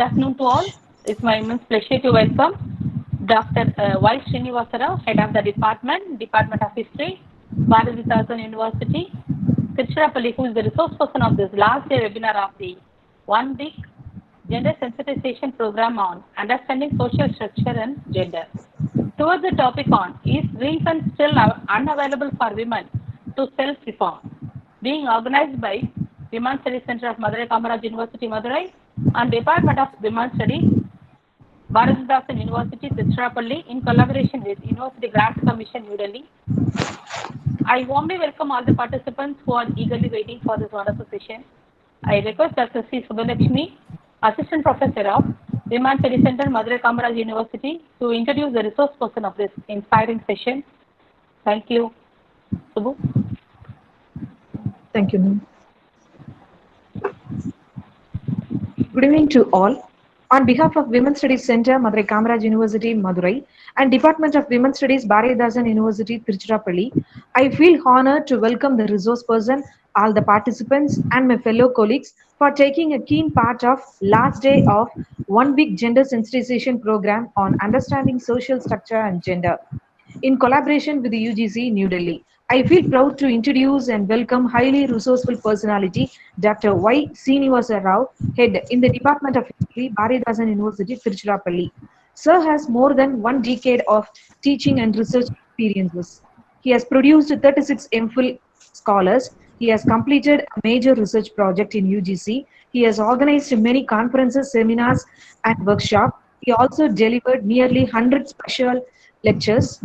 afternoon to all. It's my immense pleasure to welcome Dr. Srinivasa Rao, Head of the Department of History, Bharathidasan University, Tiruchirappalli, who is the resource person of this last day webinar of the one week gender sensitization program on understanding social structure and gender. Towards the topic on is reason still unavailable for women to self-reform, being organized by Women's Studies Center of Madurai, Kamaraj University, Madurai, and Department of Women's Studies, Bharathidasan University, Tiruchirappalli, in collaboration with University Grants Commission, New Delhi. I warmly welcome all the participants who are eagerly waiting for this wonderful session. I request Dr. C. Subbalakshmi, Assistant Professor of Women's Studies Center, Madurai, Kamaraj University, to introduce the resource person of this inspiring session. Thank you. Subbu. Thank you, ma'am. Good evening to all. On behalf of Women's Studies Center, Madurai Kamaraj University, Madurai, and Department of Women's Studies, Bharathidasan University, Tiruchirappalli, I feel honored to welcome the resource person, all the participants, and my fellow colleagues for taking a keen part of last day of one-week gender sensitization program on understanding social structure and gender, in collaboration with the UGC, New Delhi. I feel proud to introduce and welcome highly resourceful personality, Dr.Y. Srinivasa Rao, Head in the Department of History, Bharathidasan University, Tiruchirappalli. Sir has more than 1 decade of teaching and research experiences. He has produced 36 MPhil scholars. He has completed a major research project in UGC. He has organized many conferences, seminars, and workshops. He also delivered nearly 100 special lectures.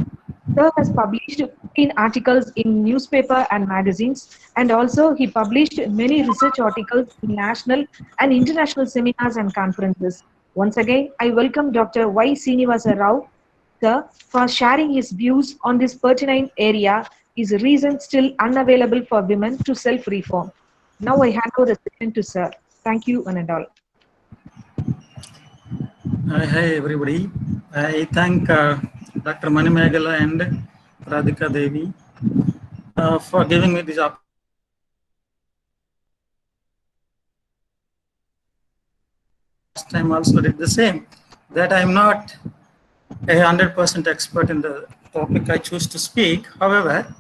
Sir has published 15 articles in newspaper and magazines, and also he published many research articles in national and international seminars and conferences. Once again, I welcome Dr. Y. Srinivasa Rao, sir, for sharing his views on this pertinent area. Is reason still unavailable for women to self-reform? Now I hand over the session to sir. Thank you, one and all. Hi everybody. I thank Dr. Manimegala and Radhika Devi for giving me this opportunity. Last time also did the same, that I am not a 100% expert in the topic I choose to speak. However,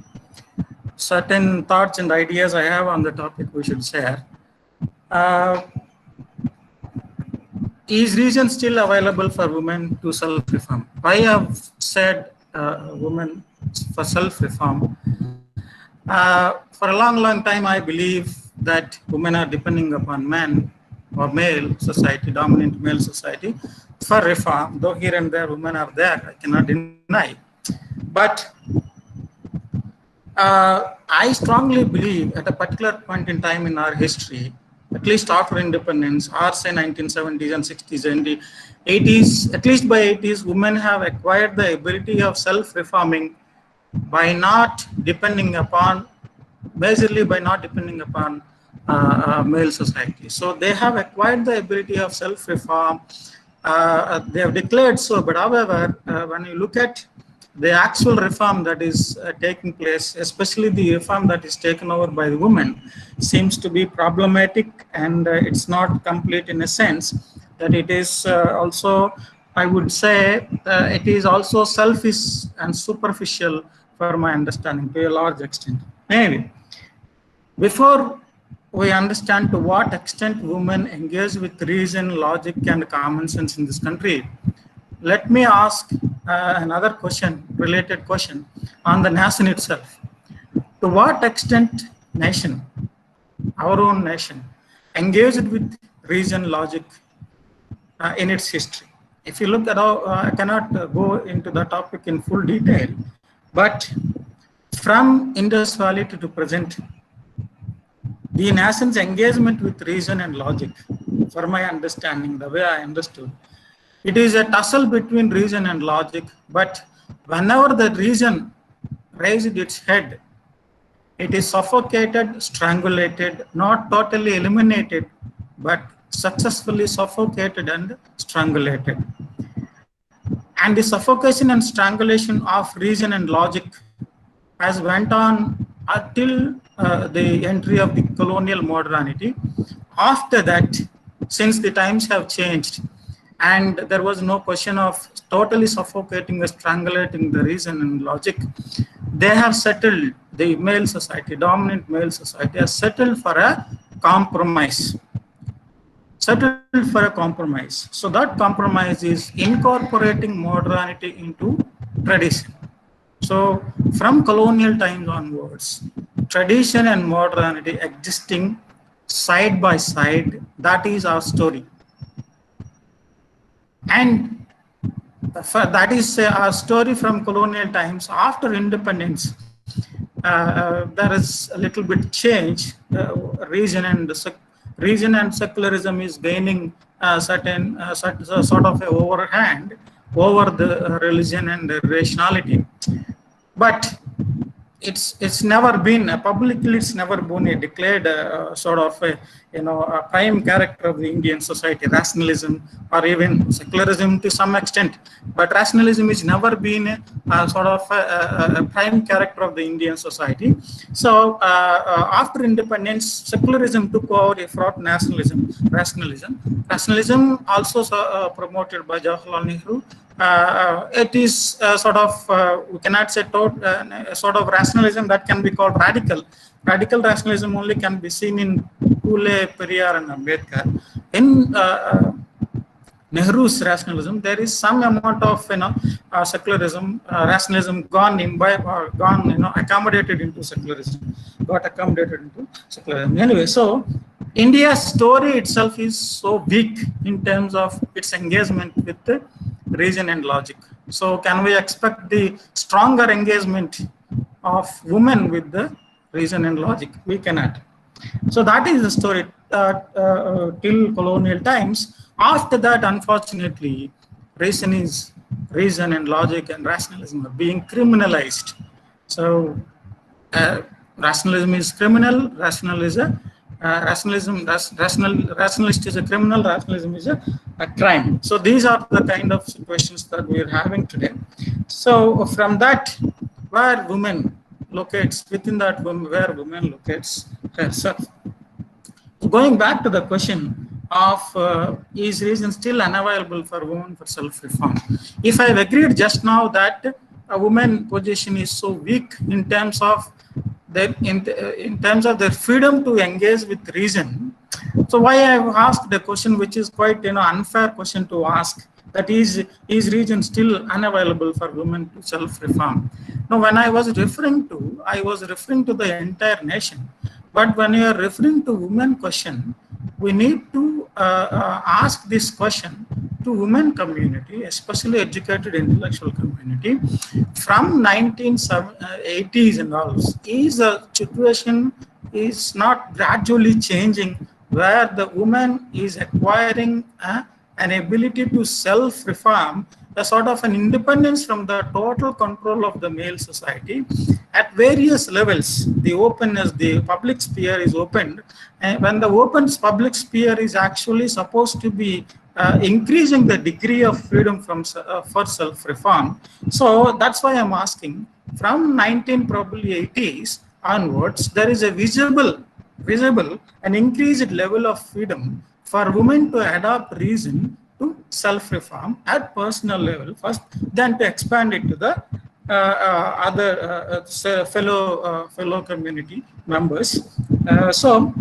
certain thoughts and ideas I have on the topic we should share. Is reason still available for women to self-reform? I have said women for self-reform. For a long time, I believe that women are depending upon men or male society, dominant male society, for reform. Though here and there women are there, I cannot deny. But I strongly believe at a particular point in time in our history, at least after independence, or say 1970s and 60s and 80s, at least by 80s, women have acquired the ability of self-reforming by not depending upon, majorly by not depending upon male society. So they have acquired the ability of self-reform. They have declared so, but however, when you look at the actual reform that is taking place, especially the reform that is taken over by the women, seems to be problematic, and it's not complete in a sense that it is also, I would say, it is also selfish and superficial for my understanding to a large extent. Anyway, before we understand to what extent women engage with reason, logic, and common sense in this country, let me ask another question, related question on the nation itself. To what extent nation, our own nation, engaged with reason, logic in its history? If you look at how, I cannot go into the topic in full detail, but from Indus Valley to present, the nation's engagement with reason and logic, for my understanding, the way I understood, it is a tussle between reason and logic, but whenever the reason raised its head, it is suffocated, strangulated, not totally eliminated, but successfully suffocated and strangulated. And the suffocation and strangulation of reason and logic has went on until the entry of the colonial modernity. After that, since the times have changed and there was no question of totally suffocating or strangulating the reason and logic, they have settled, the male society, dominant male society has settled for a compromise. Settled for a compromise. So that compromise is incorporating modernity into tradition. So from colonial times onwards, tradition and modernity existing side by side, that is our story. And that is our story from colonial times. After independence, there is a little bit change. Reason and secularism is gaining certain sort of a overhand over the religion and the rationality. But it's never been publicly, it's never been a declared sort of a, a prime character of the Indian society, rationalism or even secularism to some extent. But rationalism has never been a sort of a prime character of the Indian society. So after independence, secularism took over for nationalism, rationalism also promoted by Jawaharlal Nehru. It is sort of, we cannot say sort of rationalism that can be called radical. Radical rationalism only can be seen in Pule, Periyar and Ambedkar. In Nehru's rationalism, there is some amount of secularism, rationalism gone imbibed or gone accommodated into secularism, got accommodated into secularism. Anyway, so India's story itself is so weak in terms of its engagement with the reason and logic. So can we expect the stronger engagement of women with the reason and logic? We cannot. So that is the story till colonial times. After that, unfortunately, reason and logic and rationalism are being criminalized. So rationalism is criminal. Rationalist is a criminal. Rationalism is a crime. So these are the kind of situations that we are having today. So from that, where women locates, within that where women locates herself. Going back to the question of is reason still unavailable for women for self-reform? If I have agreed just now that a woman position is so weak in terms of in terms of their freedom to engage with reason, so why I have asked the question, which is quite unfair question to ask, that is reason still unavailable for women to self-reform? Now, when I was referring to the entire nation. But when you are referring to women question, we need to ask this question to women community, especially educated intellectual community. From 1980s and all, is the situation is not gradually changing, where the woman is acquiring an ability to self-reform, a sort of an independence from the total control of the male society at various levels. The openness, the public sphere is opened, and when the open public sphere is actually supposed to be increasing the degree of freedom from for self-reform. So that's why I'm asking, from 1980s onwards, there is a visible and increased level of freedom for women to adopt reason to self-reform at personal level first, then to expand it to the other fellow community members. So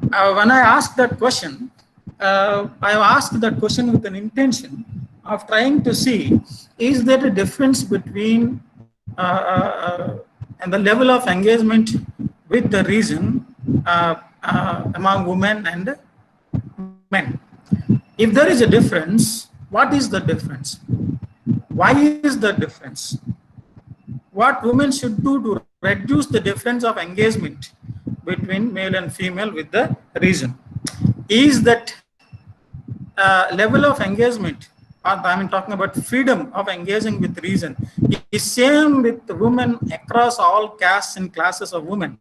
when I asked that question, I asked that question with an intention of trying to see, is there a difference between and the level of engagement with the reason among women and men? If there is a difference, what is the difference? Why is the difference? What women should do to reduce the difference of engagement between male and female with the reason? Is that level of engagement, I mean talking about freedom of engaging with reason, is same with women across all castes and classes of women?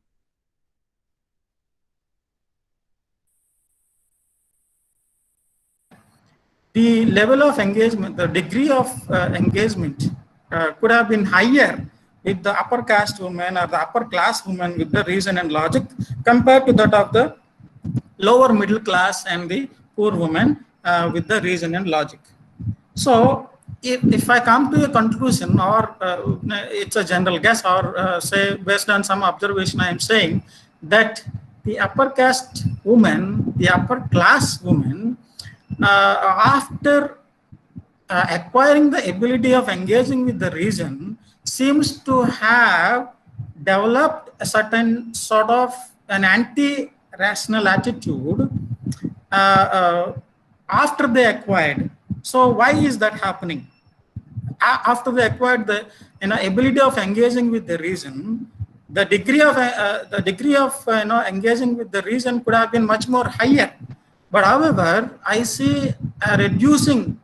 The level of engagement, the degree of engagement could have been higher with the upper caste women or the upper class women with the reason and logic compared to that of the lower middle class and the poor women with the reason and logic. So if I come to a conclusion, or it's a general guess, or say based on some observation, I am saying that the upper caste woman, the upper class woman, after acquiring the ability of engaging with the reason, seems to have developed a certain sort of an anti-rational attitude after they acquired. So why is that happening? After they acquired the ability of engaging with the reason, the degree of engaging with the reason could have been much more higher. But however, I see a reducing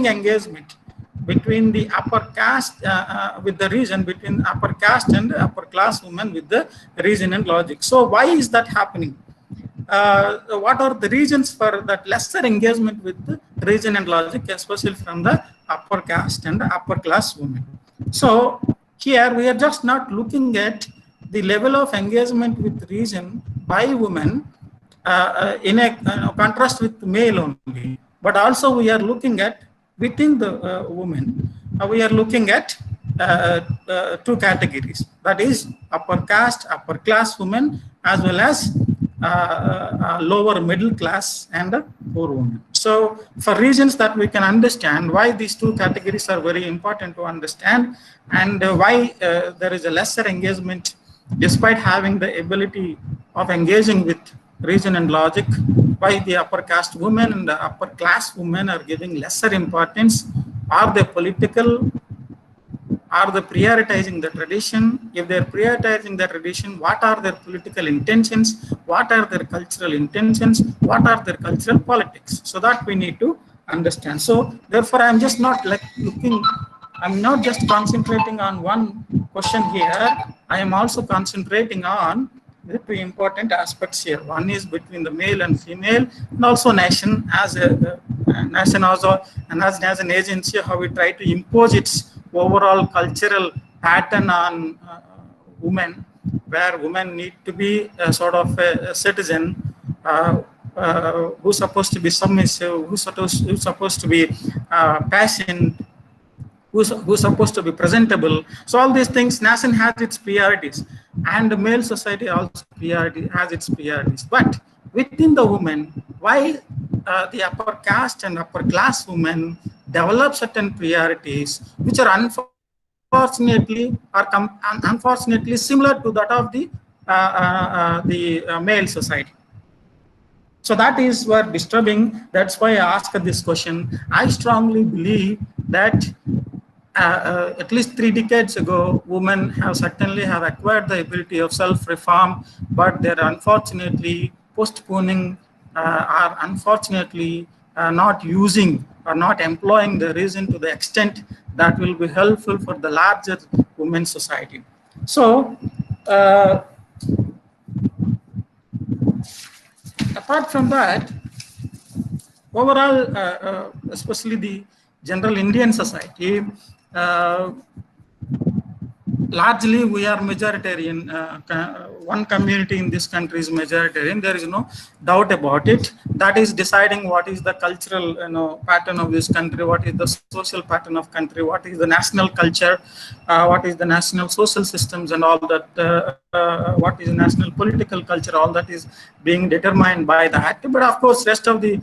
engagement between the upper caste with the reason, between upper caste and upper class women with the reason and logic. So why is that happening? What are the reasons for that lesser engagement with the reason and logic, especially from the upper caste and upper class women? So here we are just not looking at the level of engagement with reason by women in a contrast with male only, but also we are looking at within the women, we are looking at two categories, that is upper caste, upper class women, as well as lower middle class and poor women. So for reasons that we can understand why these two categories are very important to understand, and why there is a lesser engagement despite having the ability of engaging with reason and logic, why the upper caste women and the upper class women are giving lesser importance. Are they political? Are they prioritizing the tradition? If they're prioritizing the tradition, what are their political intentions? What are their cultural intentions? What are their cultural politics? So that we need to understand. So therefore, I'm just not like looking, I'm not just concentrating on one question here. I am also concentrating on the two important aspects here. One is between the male and female, and also nation as a nation also, and as an agency, how we try to impose its overall cultural pattern on women, where women need to be a sort of a citizen who's supposed to be submissive, who's supposed to be patient, who's supposed to be presentable. So all these things, nation has its priorities, and the male society also has its priorities. But within the women, why the upper caste and upper class women develop certain priorities, which are unfortunately similar to that of the male society. So that is what disturbing. That's why I asked this question. I strongly believe that at least 3 decades ago, women have certainly acquired the ability of self-reform, but they're unfortunately postponing or unfortunately not using or not employing the reason to the extent that will be helpful for the larger women's society. So apart from that, overall, especially the general Indian society, largely we are majoritarian. One community in this country is majoritarian. There is no doubt about it. That is deciding what is the cultural pattern of this country, what is the social pattern of country, what is the national culture, what is the national social systems, and all that. What is the national political culture? All that is being determined by that. But of course, rest of the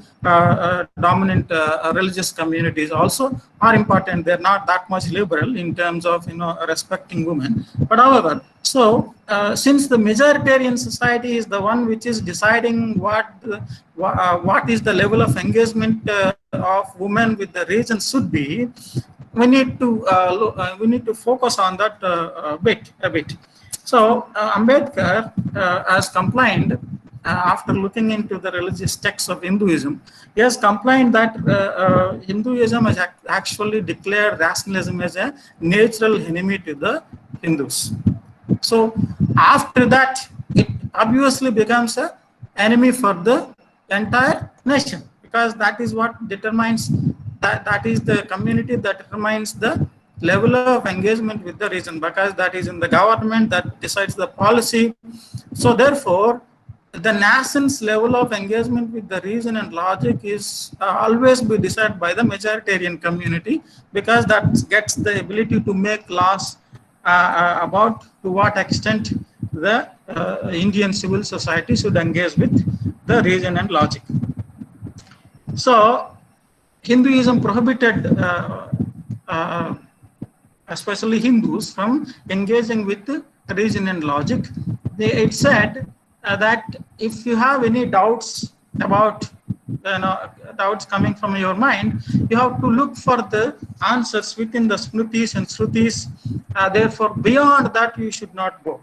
dominant religious communities also are important. They're not that much liberal in terms of respecting women. But however, so since the majoritarian society is the one which is deciding what is the level of engagement of women with the reason should be, we need to focus on that a bit. So Ambedkar has complained after looking into the religious texts of Hinduism. He has complained that Hinduism has actually declared rationalism as a natural enemy to the Hindus. So after that, it obviously becomes an enemy for the entire nation, because that is what determines, that is the community that determines the level of engagement with the reason, because that is in the government that decides the policy. So therefore, the nascence level of engagement with the reason and logic is always be decided by the majoritarian community, because that gets the ability to make laws about to what extent the Indian civil society should engage with the reason and logic. So Hinduism prohibited uh, especially Hindus, from engaging with reason and logic. It said that if you have any doubts about, doubts coming from your mind, you have to look for the answers within the smritis and shrutis. Therefore, beyond that, you should not go.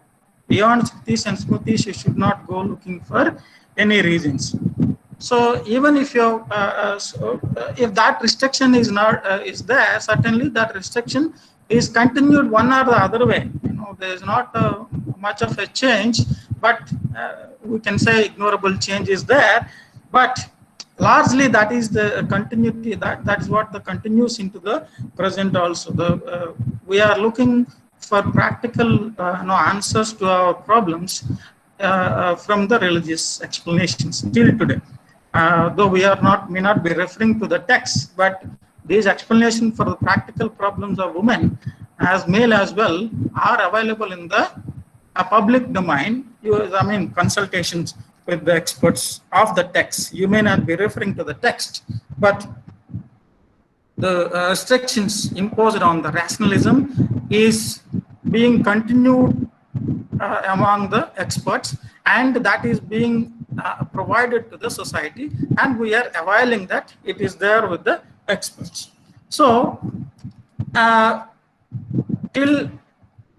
Beyond smritis and smritis, you should not go looking for any reasons. So even if you if that restriction is not is there, certainly that restriction is continued one or the other way. There is not much of a change, but we can say ignorable change is there. But largely that is the continuity. That is what the continues into the present also. We are looking for practical answers to our problems from the religious explanations till today. Though we are may not be referring to the text, but these explanations for the practical problems of women, as male as well, are available in the public domain. Consultations with the experts of the text. You may not be referring to the text, but the restrictions imposed on the rationalism is being continued among the experts, and that is being provided to the society, and we are availing that it is there with the experts. So till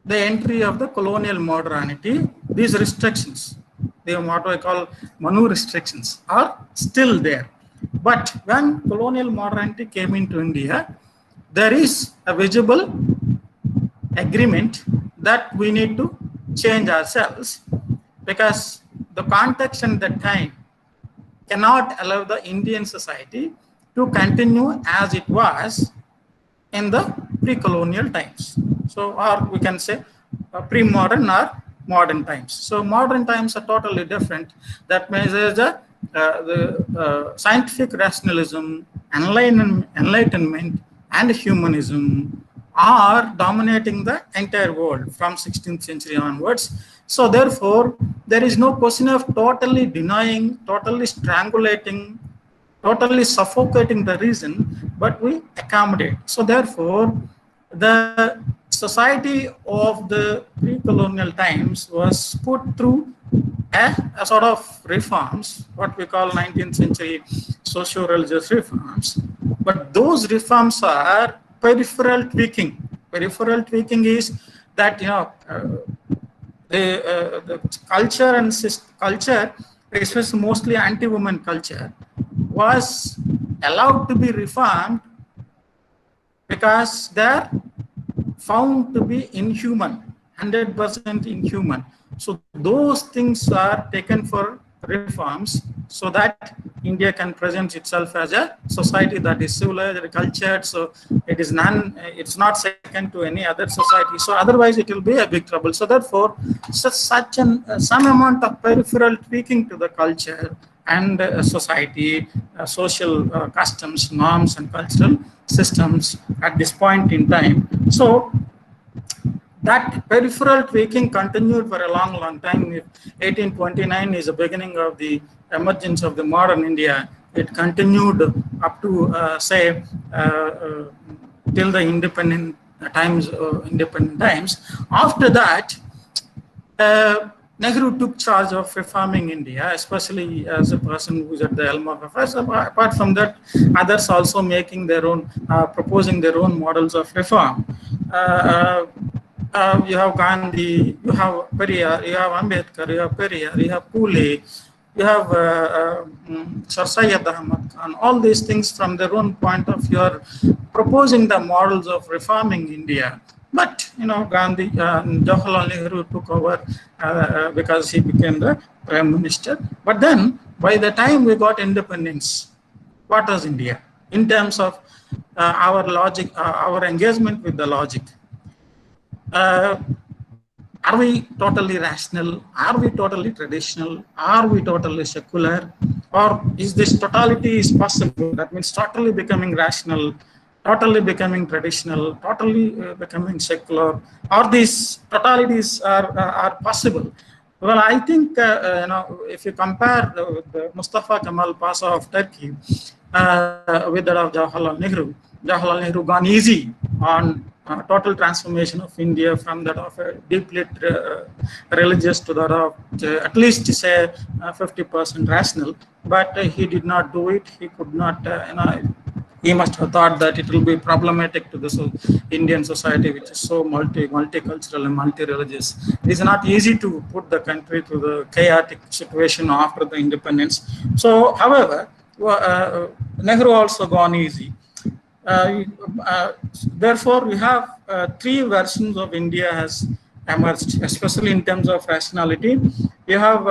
the entry of the colonial modernity, these restrictions, what I call Manu restrictions, are still there. But when colonial modernity came into India, there is a visible agreement that we need to change ourselves, because the context and the time cannot allow the Indian society to continue as it was in the pre-colonial times. So, or we can say pre-modern or modern times. So modern times are totally different. That means the scientific rationalism, enlightenment, and humanism are dominating the entire world from 16th century onwards. So therefore, there is no question of totally denying, totally strangulating, totally suffocating the reason, but we accommodate. So therefore, the society of the pre-colonial times was put through a sort of reforms, what we call 19th century socio-religious reforms. But those reforms are peripheral tweaking. Peripheral tweaking is that, the culture and culture, especially mostly anti-woman culture, was allowed to be reformed because they're found to be inhuman, 100% inhuman. So those things are taken for reforms so that India can present itself as a society that is civilized, cultured. So it's not second to any other society. So otherwise it will be a big trouble. So therefore, some amount of peripheral tweaking to the culture and society, social customs, norms, and cultural systems at this point in time. So that peripheral tweaking continued for a long, long time. 1829 is the beginning of the emergence of the modern India. It continued up to till the independent times. After that, Nehru took charge of reforming India, especially as a person who is at the helm of affairs. Apart from that, others also making their own, proposing their own models of reform. You have Gandhi, you have Periyar, you have Ambedkar, you have Periyar, you have Pule, you have Sir Syed Ahmad Khan. All these things from their own point of view are proposing the models of reforming India. But Gandhi, Jawaharlal Nehru took over because he became the prime minister. But then, by the time we got independence, what was India in terms of our logic, our engagement with the logic? Are we totally rational? Are we totally traditional? Are we totally secular? Or is this totality is possible? That means totally becoming rational, totally becoming traditional, totally becoming secular. Or these totalities are possible? Well, I think if you compare the Mustafa Kemal Pasha of Turkey with that of Jawaharlal Nehru gone easy on total transformation of India from that of a deeply religious to that of at least say 50% rational, but he did not do it. He could not, he must have thought that it will be problematic to the Indian society, which is so multicultural and multi-religious. It is not easy to put the country to the chaotic situation after the independence. So, however, Nehru also gone easy. Uh, uh, Therefore, we have three versions of India has emerged, especially in terms of rationality. You have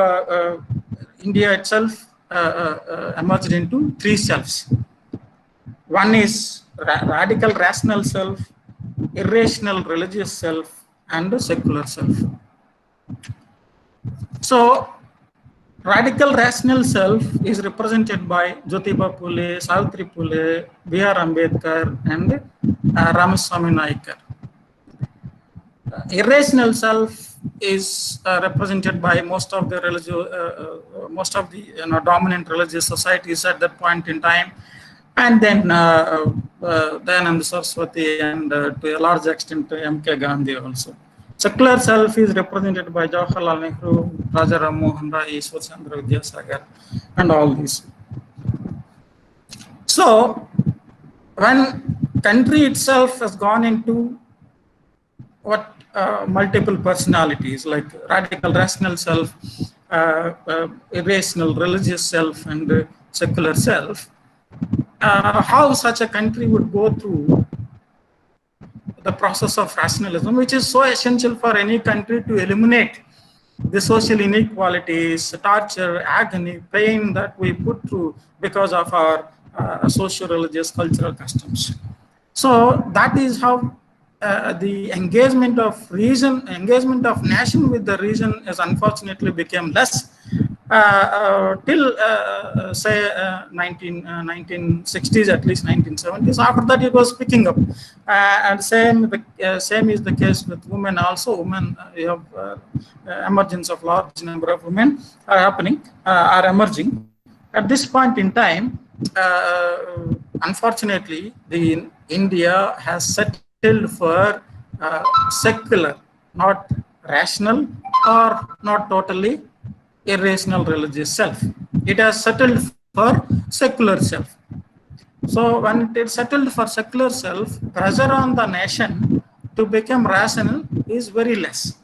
India itself emerged into three selves. One is radical rational self, irrational religious self, and the secular self. So, radical rational self is represented by Jyotiba Phule, Savitri Phule, B.R. Ambedkar, and Ramaswamy Naikar. Irrational self is represented by most of the dominant religious societies at that point in time, and then Dayananda Saraswati, and to a large extent M.K. Gandhi also. Secular self is represented by Jawaharlal Nehru, Raja Ram Mohan Rai, Ishwar Chandra Vidyasagar, and all these. So, when country itself has gone into what multiple personalities like radical rational self, irrational religious self, and secular self, how such a country would go through the process of rationalism, which is so essential for any country to eliminate the social inequalities, torture, agony, pain that we put through because of our socio-religious cultural customs. So that is how the engagement of nation with the region has unfortunately become less till say 1960s, at least 1970s. After that, it was picking up, and same is the case with women also. Women, you have emergence of large number of women are emerging. At this point in time, unfortunately, the India has settled for secular, not rational or not totally irrational religious self. It has settled for secular self. So when it is settled for secular self, pressure on the nation to become rational is very less.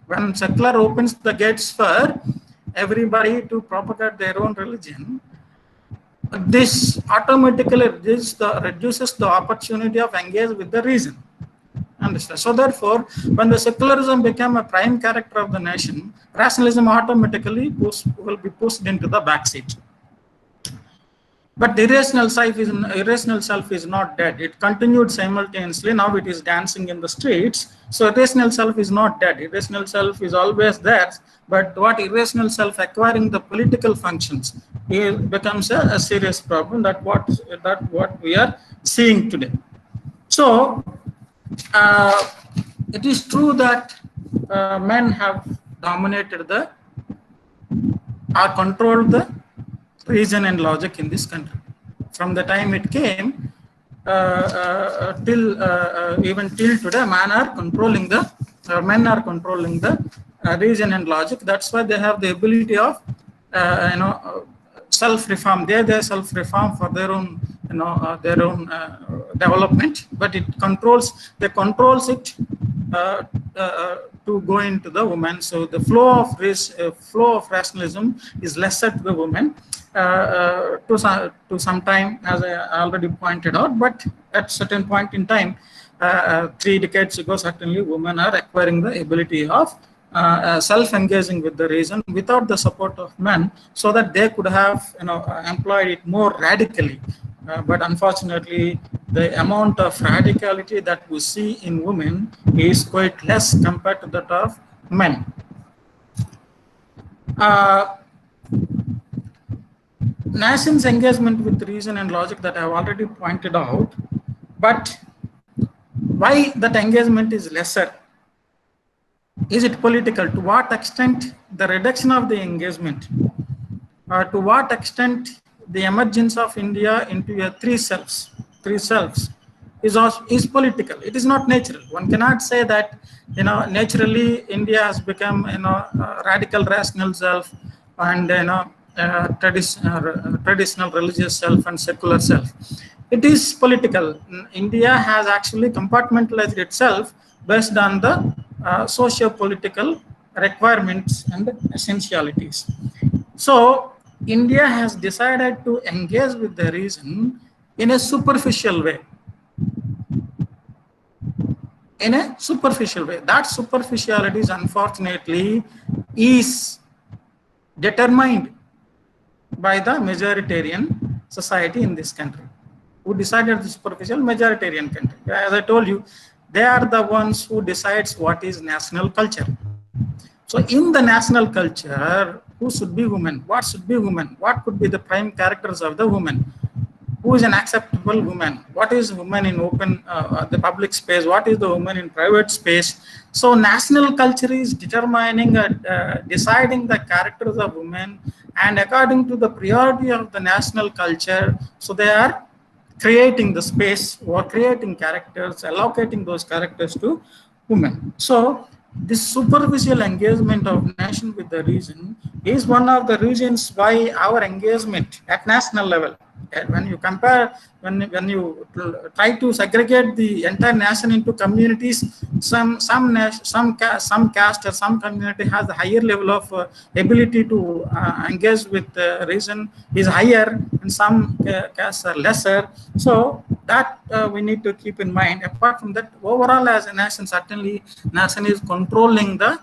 When secular opens the gates for everybody to propagate their own religion, this automatically reduces the opportunity of engage with the reason. Understand? So therefore, when the secularism became a prime character of the nation, rationalism automatically will be pushed into the backseat. But the irrational self is not dead. It continued simultaneously. Now it is dancing in the streets. So irrational self is not dead. Irrational self is always there. But what irrational self acquiring the political functions, it becomes a serious problem. That what we are seeing today. So it is true that men have dominated or controlled the reason and logic in this country. From the time it came even till today, men are controlling the reason and logic. That's why they have the ability of self-reform. They self-reform for their own development, but it controls it to go into the woman. So the flow of rationalism is lesser to the women to some time, as I already pointed out. But at certain point in time, 3 decades ago, certainly women are acquiring the ability of self-engaging with the reason without the support of men, so that they could have employed it more radically. But unfortunately, the amount of radicality that we see in women is quite less compared to that of men. Uh, Nation's engagement with reason and logic that I have already pointed out, but why that engagement is lesser? Is it political? To what extent the reduction of the engagement? To what extent the emergence of India into a three selves is political? It is not natural. One cannot say that naturally India has become a radical rational self and traditional religious self and secular self. It is political. India has actually compartmentalized itself based on the socio-political requirements and essentialities. So India has decided to engage with the reason in a superficial way. In a superficial way. That superficiality is unfortunately is determined by the majoritarian society in this country, who decided the superficial majoritarian country. As I told you, they are the ones who decides what is national culture. So in the national culture, who should be women? What should be women? What could be the prime characters of the woman? Who is an acceptable woman? What is woman in open the public space? What is the woman in private space? So national culture is determining, deciding the characters of women, and according to the priority of the national culture, so they are creating the space or creating characters, allocating those characters to women. So this superficial engagement of nation with the region is one of the reasons why our engagement at national level, when you compare, when you try to segregate the entire nation into communities, some caste or some community has a higher level of ability to engage with reason is higher, and some castes are lesser. So that we need to keep in mind. Apart from that, overall as a nation, certainly nation is controlling the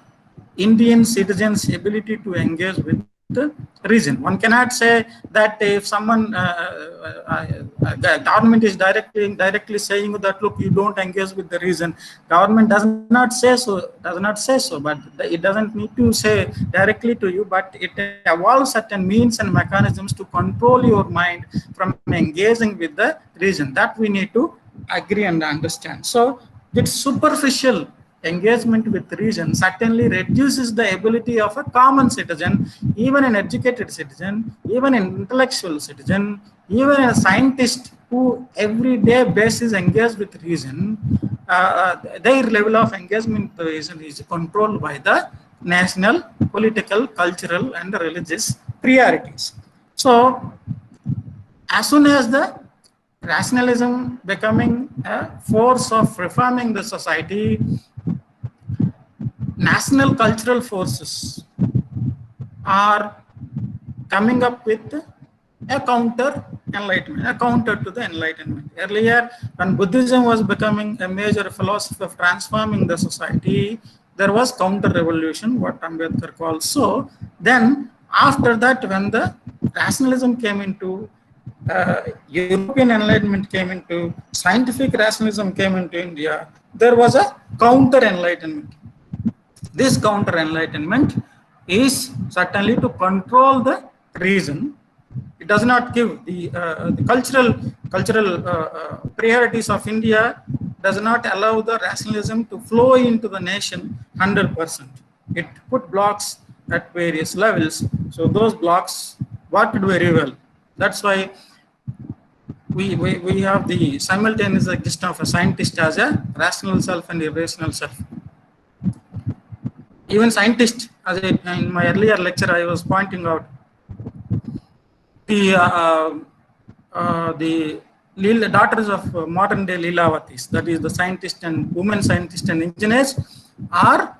Indian citizens' ability to engage with the region. One cannot say that if someone, the government is directly saying that, look, you don't engage with the region. Government does not say so, but it doesn't need to say directly to you, but it evolves certain means and mechanisms to control your mind from engaging with the region. That we need to agree and understand. So it's superficial engagement with reason certainly reduces the ability of a common citizen, even an educated citizen, even an intellectual citizen, even a scientist who everyday basis engaged with reason, their level of engagement with reason is controlled by the national, political, cultural, and religious priorities. So as soon as the rationalism becoming a force of reforming the society, national cultural forces are coming up with a counter enlightenment, a counter to the enlightenment. Earlier, when Buddhism was becoming a major philosophy of transforming the society, there was counter revolution, what Ambedkar calls. So then after that, when the rationalism came into European enlightenment came into, scientific rationalism came into India, there was a counter enlightenment. This counter enlightenment is certainly to control the reason. It does not give the cultural priorities of India, does not allow the rationalism to flow into the nation 100%. It put blocks at various levels. So those blocks worked very well. That's why we have the simultaneous existence of a scientist as a rational self and irrational self. Even scientists, as in my earlier lecture, I was pointing out the daughters of modern day Leelavatis, that is the scientists and women scientists and engineers, are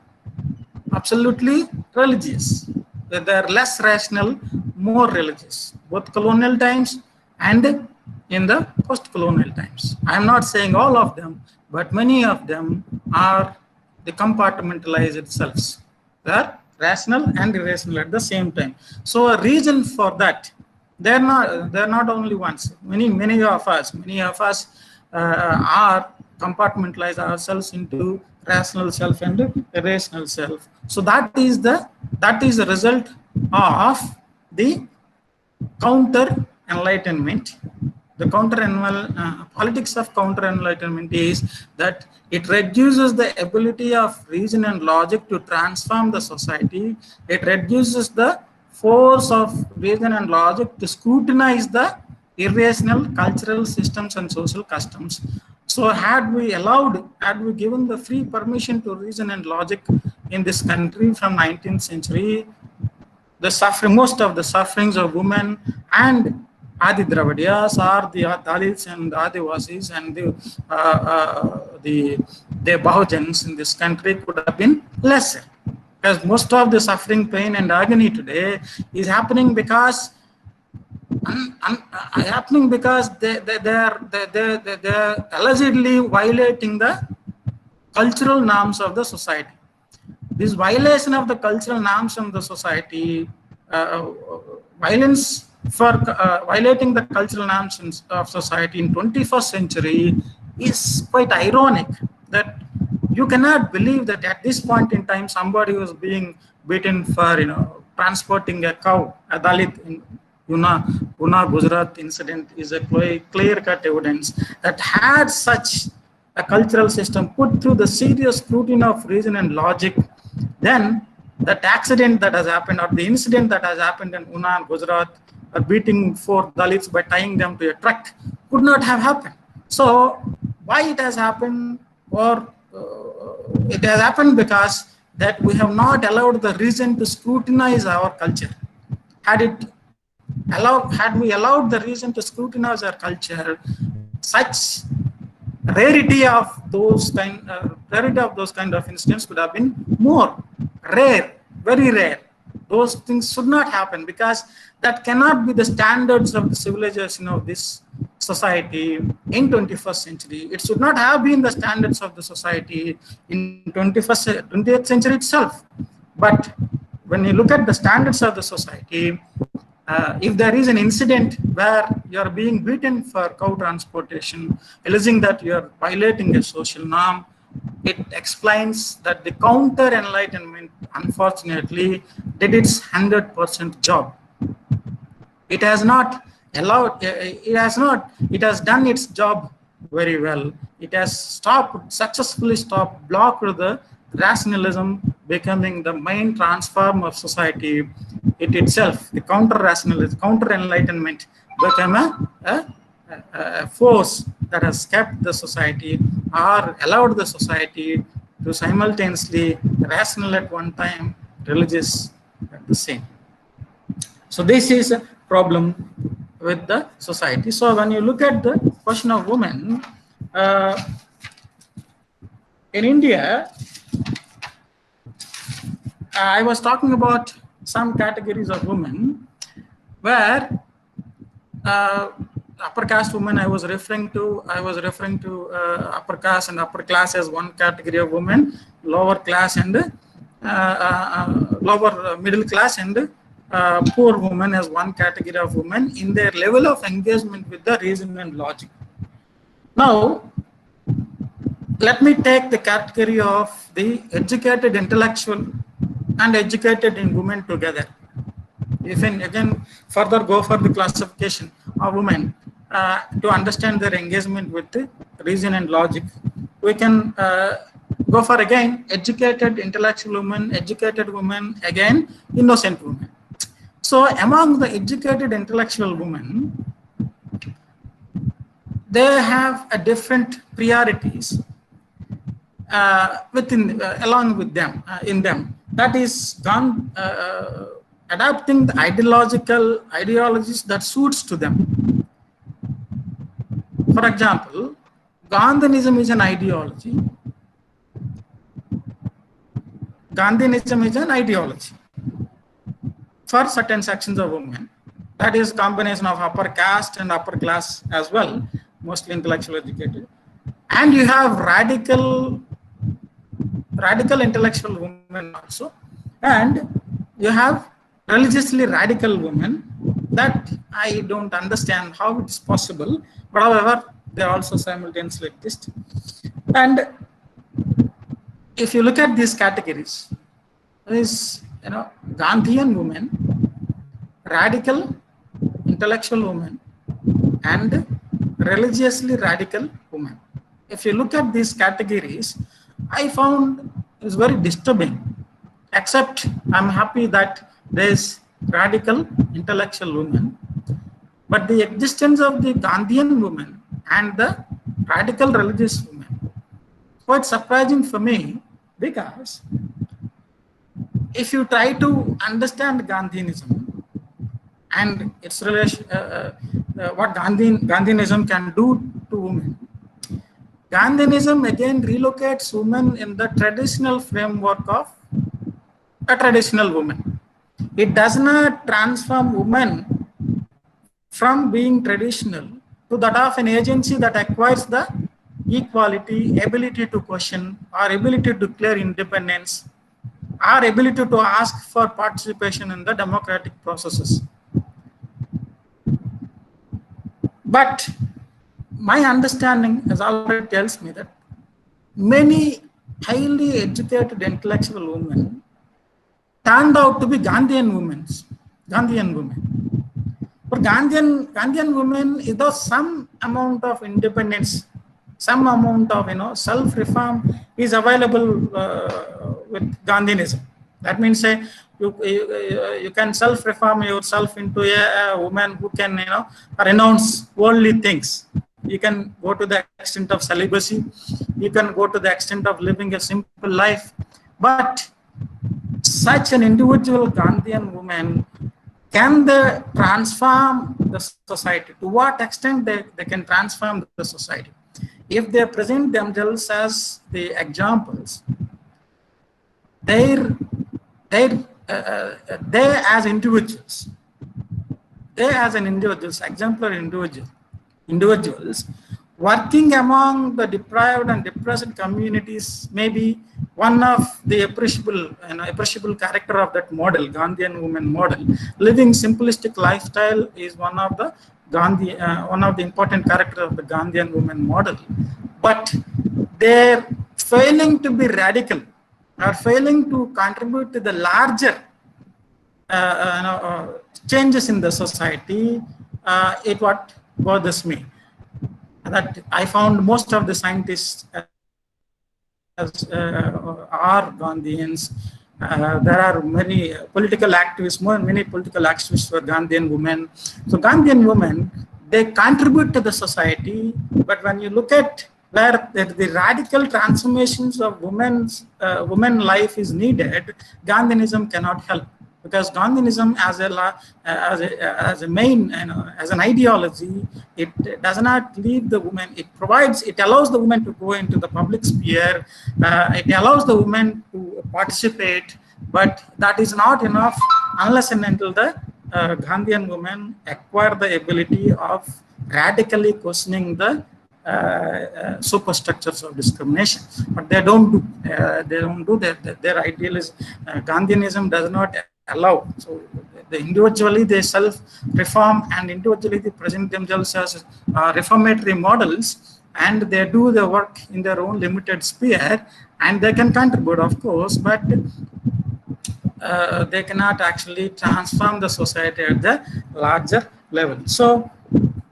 absolutely religious. They are less rational, more religious, both colonial times and in the post-colonial times. I am not saying all of them, but many of them are the compartmentalized selves. They are rational and irrational at the same time. So a reason for that, they're not only ones. Many of us are compartmentalize ourselves into rational self and irrational self. So that is the result of the counter enlightenment. The politics of counter enlightenment is that it reduces the ability of reason and logic to transform the society. It reduces the force of reason and logic to scrutinize the irrational cultural systems and social customs. So had we given the free permission to reason and logic in this country from 19th century, most of the sufferings of women and Adi Dravidias or the Dalits and Adivasis and the Bahujans in this country could have been lesser. Because most of the suffering, pain, and agony today is happening because they're allegedly violating the cultural norms of the society. This violation of the cultural norms of the society, violence for violating the cultural norms of society in 21st century is quite ironic. That you cannot believe that at this point in time somebody was being beaten for transporting a cow, a Dalit in Una, Gujarat incident is a clear-cut evidence that had such a cultural system put through the serious scrutiny of reason and logic, then that accident that has happened or the incident that has happened in Una and Gujarat, beating 4 Dalits by tying them to a truck, could not have happened. So why it has happened? Or it has happened because that we have not allowed the reason to scrutinize our culture. Had we allowed the reason to scrutinize our culture, such rarity of those kind of incidents could have been more rare, very rare. Those things should not happen because that cannot be the standards of the civilization of this society in 21st century. It should not have been the standards of the society in 20th century itself. But when you look at the standards of the society, if there is an incident where you are being beaten for cow transportation, alleging that you are violating a social norm, it explains that the counter enlightenment unfortunately did its 100% job. It has not allowed, it has done its job very well. It has successfully blocked the rationalism becoming the main transform of society. It itself, the counter enlightenment became a force that has kept the society or allowed the society to simultaneously rational at one time, religious at the same. So this is a problem with the society. So when you look at the question of women, in India, I was talking about some categories of women where upper caste women I was referring to upper caste and upper class as one category of women, lower class and lower middle class and poor women as one category of women in their level of engagement with the reason and logic. Now, let me take the category of the educated intellectual and educated in women together. If again further go for the classification of women to understand their engagement with the reason and logic, we can go for again educated intellectual women, educated women, again innocent women. So among the educated intellectual women, they have a different priorities along with them in them. That is adapting the ideologies that suits to them. For example, Gandhianism is an ideology. Gandhianism is an ideology for certain sections of women. That is combination of upper caste and upper class as well, mostly intellectual educated. And you have radical intellectual women also. And you have religiously radical women that I don't understand how it is possible, but however, they also simultaneously exist. And if you look at these categories, there is, Gandhian women, radical intellectual women, and religiously radical women. If you look at these categories, I found it's very disturbing. Except I'm happy that there's radical intellectual women, but the existence of the Gandhian woman and the radical religious women is quite surprising for me, because if you try to understand Gandhianism and its relation, what Gandhianism can do to women, Gandhianism again relocates women in the traditional framework of a traditional woman. It does not transform women from being traditional to that of an agency that acquires the equality, ability to question, or ability to declare independence, our ability to ask for participation in the democratic processes. But my understanding, as already tells me, that many highly educated intellectual women turned out to be Gandhian women. For Gandhian women, though some amount of independence, some amount of self-reform is available with Gandhianism. That means you can self-reform yourself into a woman who can renounce worldly things. You can go to the extent of celibacy. You can go to the extent of living a simple life. But such an individual Gandhian woman, can they transform the society? To what extent they can transform the society? If they present themselves as the examples, they as individuals, exemplary individuals working among the deprived and depressed communities, may be one of the appreciable character of that model, Gandhian woman model. Living simplistic lifestyle is one of the important character of the Gandhian woman model. But they're failing to be radical, are failing to contribute to the larger changes in the society. It what bothers me, that I found most of the scientists are Gandhians. There are many political activists, many political activists were Gandhian women. So Gandhian women, they contribute to the society, but when you look at where the radical transformations of women life is needed, Gandhianism cannot help. Because Gandhianism as a main, as an ideology, it does not leave the woman. It allows the woman to go into the public sphere. It allows the woman to participate, but that is not enough unless and until the Gandhian women acquire the ability of radically questioning the superstructures of discrimination. But they don't do. Their ideal is Gandhianism does not allow. So individually they self-reform, and individually they present themselves as reformatory models, and they do the work in their own limited sphere, and they can contribute, of course, but they cannot actually transform the society at the larger level. So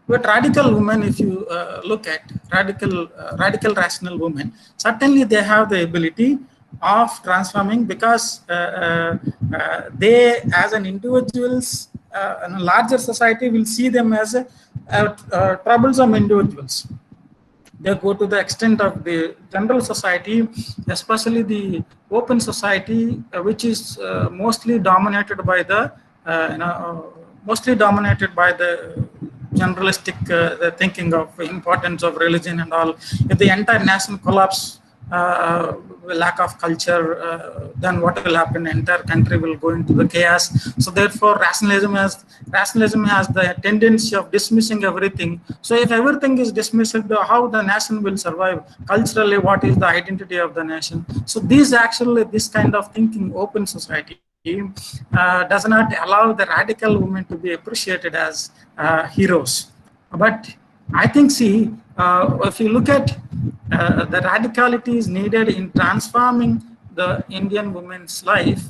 with radical women, if you look at radical rational women, certainly they have the ability of transforming, because they as an individuals in a larger society will see them as troublesome individuals. They go to the extent of the general society, especially the open society, which is mostly dominated by the generalistic thinking of importance of religion and all. If the entire nation collapse, lack of culture, then what will happen? The entire country will go into the chaos. So therefore, rationalism has the tendency of dismissing everything. So if everything is dismissed, how the nation will survive? Culturally, what is the identity of the nation? So this kind of thinking, open society, does not allow the radical women to be appreciated as heroes. But I think, if you look at the radicality is needed in transforming the Indian woman's life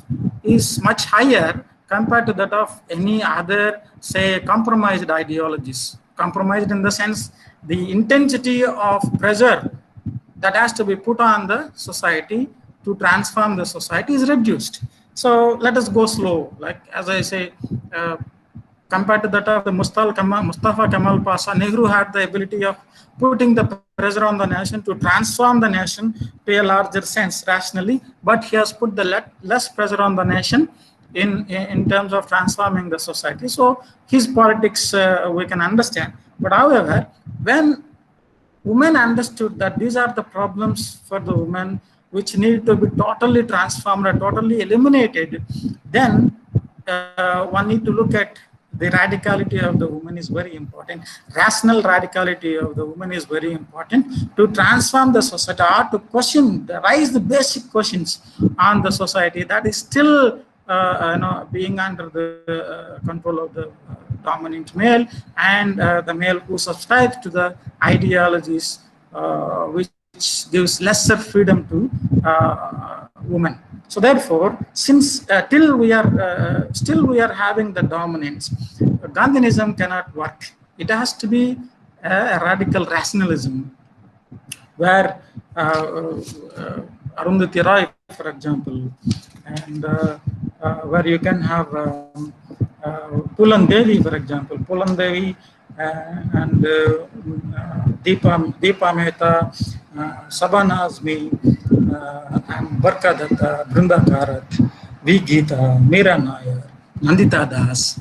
is much higher compared to that of any other, say, compromised ideologies. Compromised in the sense, the intensity of pressure that has to be put on the society to transform the society is reduced. So let us go slow. Like as I say, compared to that of the Mustafa Kemal Pasha, Nehru had the ability of putting the pressure on the nation to transform the nation to a larger sense rationally, but he has put the less pressure on the nation in terms of transforming the society. So his politics we can understand. But however, when women understood that these are the problems for the women which need to be totally transformed or totally eliminated, then one need to look at the radicality of the woman is very important. Rational radicality of the woman is very important to transform the society or to question, raise the basic questions on the society that is still being under the control of the dominant male and the male who subscribes to the ideologies which gives lesser freedom to women. So therefore, since still we are having the dominance, Gandhianism cannot work. It has to be a radical rationalism where Arundhati Roy, for example, and where you can have Pulan Devi, for example, Pulan Devi and Deepa Mehta, Sabana Azmi, and Barka Datta, Brinda Karat, V. Geeta, Meera Nair, Nandita Das.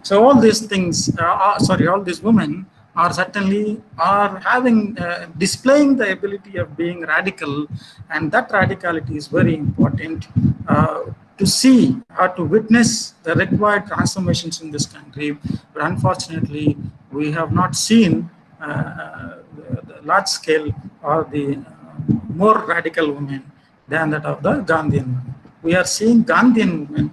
So all these things, all these women are certainly having displaying the ability of being radical, and that radicality is very important to see or to witness the required transformations in this country. But unfortunately, we have not seen the large scale or the more radical women than that of the Gandhian women. We are seeing Gandhian women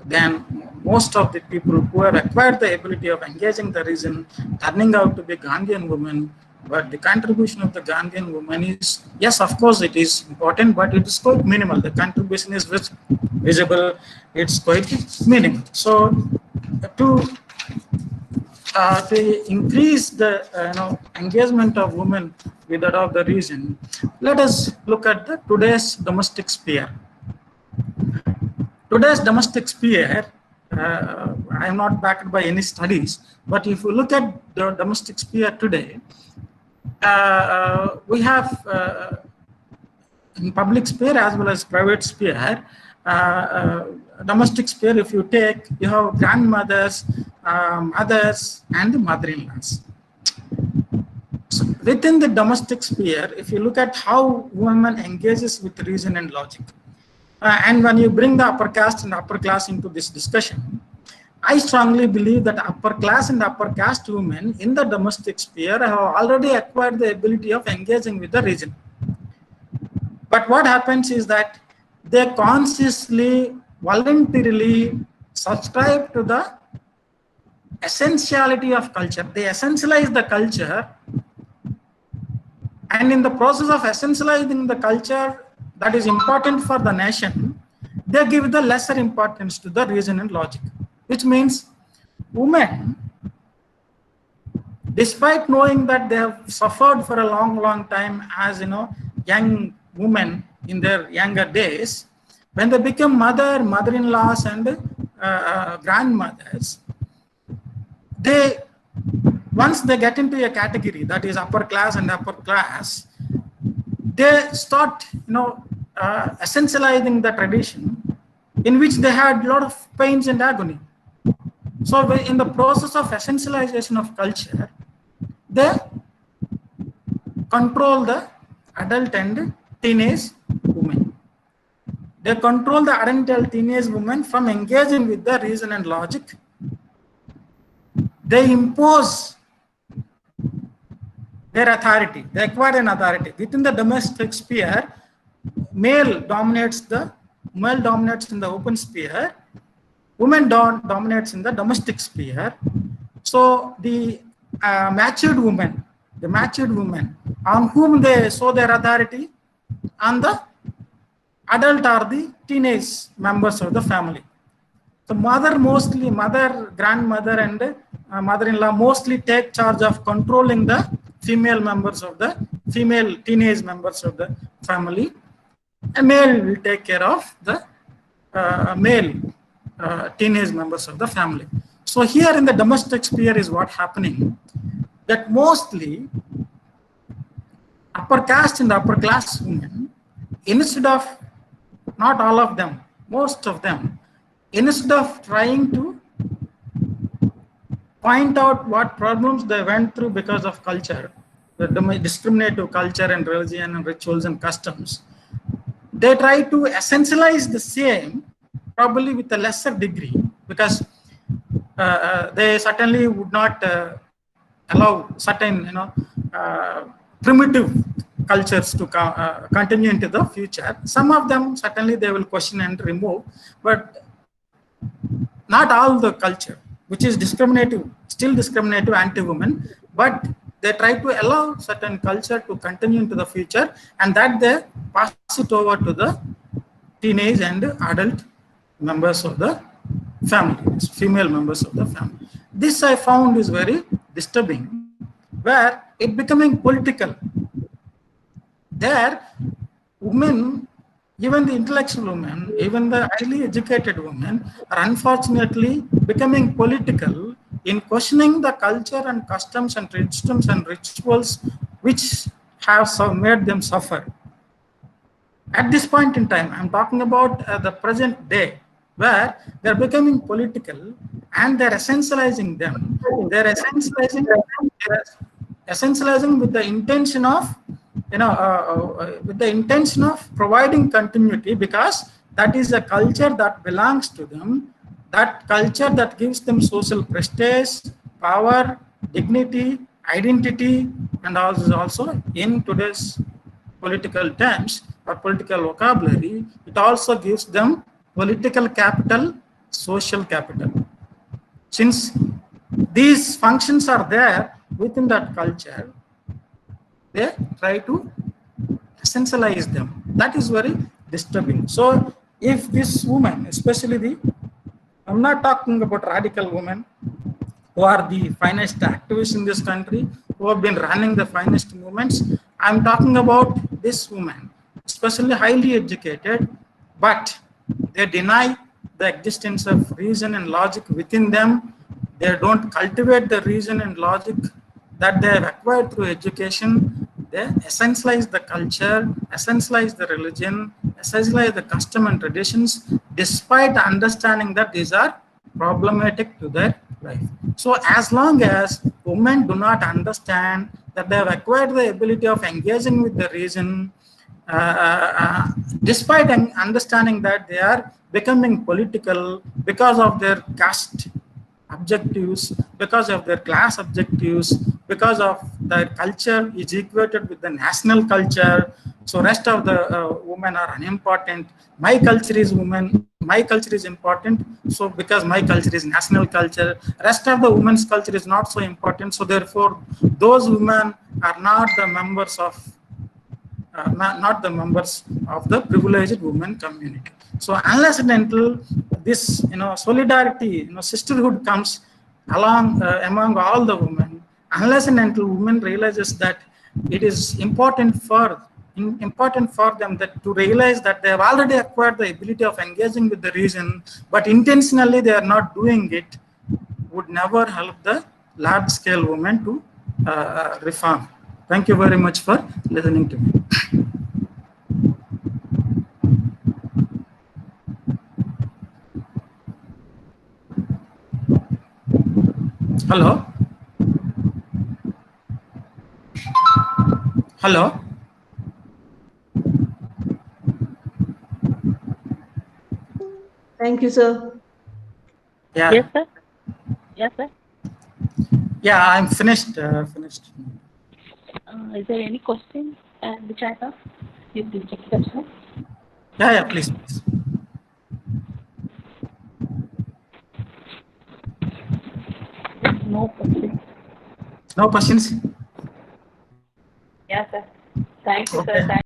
than most of the people who have acquired the ability of engaging the reason, turning out to be Gandhian women. But the contribution of the Gandhian woman is, yes, of course, it is important, but it is quite minimal. The contribution is visible, it's quite minimal. So to increase the engagement of women with that of the reason, let us look at the today's domestic sphere. Today's domestic sphere, I am not backed by any studies, but if you look at the domestic sphere today, we have in public sphere as well as private sphere, domestic sphere, if you take, you have grandmothers, mothers, and mother-in-laws. So within the domestic sphere, if you look at how women engages with reason and logic, and when you bring the upper caste and upper class into this discussion, I strongly believe that upper class and upper caste women in the domestic sphere have already acquired the ability of engaging with the reason. But what happens is that they consciously, voluntarily subscribe to the essentiality of culture. They essentialize the culture, and in the process of essentializing the culture that is important for the nation, they give the lesser importance to the reason and logic, which means women, despite knowing that they have suffered for a long time as young women in their younger days, when they become mother-in-laws and grandmothers, once they get into a category that is upper class and upper class, they start essentializing the tradition in which they had a lot of pains and agony. So in the process of essentialization of culture, they control the adult and teenage women. They control the adult and teenage women from engaging with the reason and logic. They impose their authority. They acquire an authority. Within the domestic sphere, male dominates in the open sphere, women dominates in the domestic sphere. So the matured women on whom they show their authority? On the adult or the teenage members of the family. The mother mostly, mother, grandmother and mother-in-law mostly take charge of controlling the female members of the female teenage members of the family. A male will take care of the male teenage members of the family. So here in the domestic sphere is what happening, that mostly upper caste and upper class women, instead of, not all of them, most of them, instead of trying to point out what problems they went through because of culture, the discriminative culture and religion and rituals and customs, they try to essentialize the same, probably with a lesser degree, because they certainly would not allow certain, primitive cultures to continue into the future. Some of them certainly they will question and remove, but not all the culture, which is discriminative, still discriminative anti-women, but they try to allow certain culture to continue into the future, and that they pass it over to the teenage and adult members of the family, female members of the family. This I found is very disturbing, where it becoming political. There, women, even the intellectual women, even the highly educated women, are unfortunately becoming political in questioning the culture and customs and rituals which have made them suffer. At this point in time, I'm talking about the present day, where they're becoming political and they're essentializing them. They're essentializing with the intention of, providing continuity, because that is a culture that belongs to them, that culture that gives them social prestige, power, dignity, identity, and also in today's political terms or political vocabulary, it also gives them political capital, social capital. Since these functions are there within that culture, they try to essentialize them. That is very disturbing. So if this woman, especially I'm not talking about radical women who are the finest activists in this country, who have been running the finest movements. I'm talking about this woman, especially highly educated, but they deny the existence of reason and logic within them. They don't cultivate the reason and logic that they have acquired through education. They essentialize the culture, essentialize the religion, essentialize the custom and traditions, despite understanding that these are problematic to their life. So as long as women do not understand that they have acquired the ability of engaging with the reason, despite understanding that they are becoming political because of their caste objectives, because of their class objectives, because of their culture is equated with the national culture, so rest of the women are unimportant. My culture is women, my culture is important, so because my culture is national culture, rest of the women's culture is not so important, so therefore those women are not the members of not the members of the privileged women community. So unless and until this solidarity, sisterhood comes along among all the women, unless and until women realizes that it is important for them that to realize that they have already acquired the ability of engaging with the reason, but intentionally they are not doing it, would never help the large scale women to reform. Thank you very much for listening to me. Hello. Hello. Thank you, sir. Yeah. Yes, sir. Yes, sir. Yeah, I'm finished. Finished. Is there any question in the chat box? You can check that, sir. Yeah, please. No question. No questions? Yeah, sir. Thank you, sir. Okay. Thank